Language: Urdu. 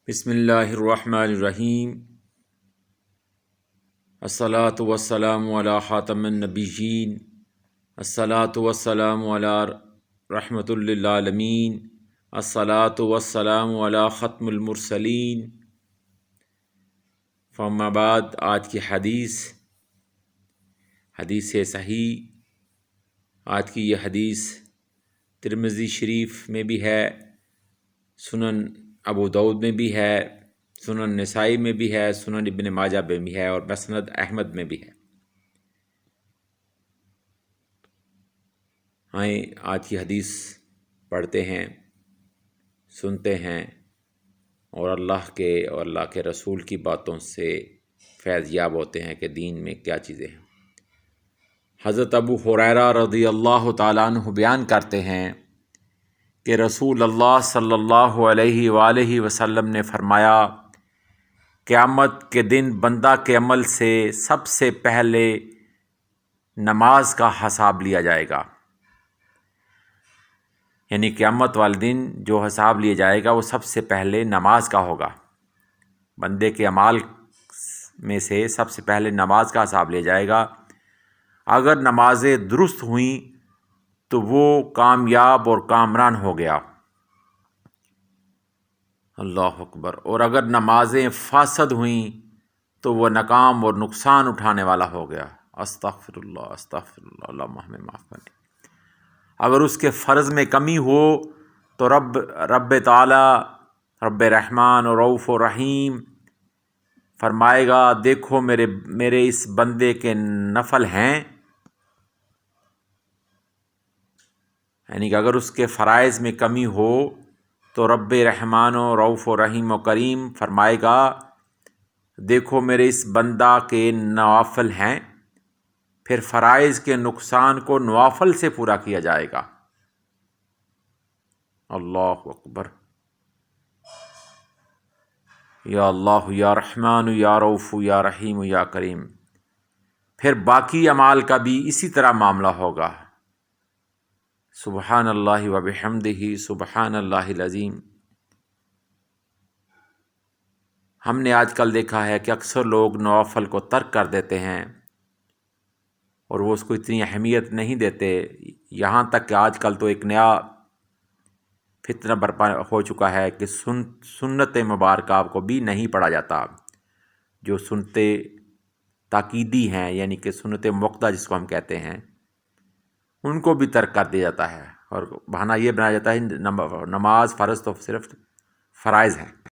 بسم اللہ الرحمن الرحیم۔ الصلاۃ والسلام علی خاتم النبیین، الصلاۃ والسلام علی رحمۃ للعالمین، الصلاۃ والسلام علی ختم المرسلین۔ فاما بعد، آج کی حدیث صحیح۔ آج کی یہ حدیث ترمذی شریف میں بھی ہے، سنن ابو داؤد میں بھی ہے، سنن نسائی میں بھی ہے، سنن ابن ماجہ میں بھی ہے اور مسند احمد میں بھی ہے۔ آئیں آج کی حدیث پڑھتے ہیں، سنتے ہیں اور اللہ کے رسول کی باتوں سے فیض یاب ہوتے ہیں کہ دین میں کیا چیزیں ہیں۔ حضرت ابو ہریرہ رضی اللہ تعالیٰ عنہ بیان کرتے ہیں کہ رسول اللہ صلی اللہ علیہ وآلہ وسلم نے فرمایا، قیامت کے دن بندہ کے عمل سے سب سے پہلے نماز کا حساب لیا جائے گا۔ یعنی قیامت والے دن جو حساب لیا جائے گا وہ سب سے پہلے نماز کا ہوگا۔ بندے کے اعمال میں سے سب سے پہلے نماز کا حساب لیا جائے گا۔ اگر نمازیں درست ہوئیں تو وہ کامیاب اور کامران ہو گیا۔ اللہ اکبر۔ اور اگر نمازیں فاسد ہوئیں تو وہ ناکام اور نقصان اٹھانے والا ہو گیا۔ استغفر اللہ، استغفر اللہ، اللہ ہمیں معاف کرے۔ اگر اس کے فرض میں کمی ہو تو رب تعالی، رب رحمان اور رؤوف و رحیم فرمائے گا، دیکھو میرے اس بندے کے نفل ہیں، یعنی کہ اگر اس کے فرائض میں کمی ہو تو رب رحمان و رؤوف و رحیم و کریم فرمائے گا، دیکھو میرے اس بندہ کے نوافل ہیں، پھر فرائض کے نقصان کو نوافل سے پورا کیا جائے گا۔ اللہ اکبر۔ یا اللہ یا رحمان یا رؤوف یا رحیم یا کریم۔ پھر باقی اعمال کا بھی اسی طرح معاملہ ہوگا۔ سبحان اللہ و بحمدہ، سبحان اللہ العظیم۔ ہم نے آج کل دیکھا ہے کہ اکثر لوگ نوافل کو ترک کر دیتے ہیں اور وہ اس کو اتنی اہمیت نہیں دیتے، یہاں تک کہ آج کل تو ایک نیا فتنہ برپا ہو چکا ہے کہ سنت مبارکہ کو بھی نہیں پڑھا جاتا۔ جو سنتے تاکیدی ہیں، یعنی کہ سنت موقدہ جس کو ہم کہتے ہیں، ان کو بھی ترک کر دیا جاتا ہے اور بہانہ یہ بنایا جاتا ہے نماز فرض تو صرف فرائض ہیں۔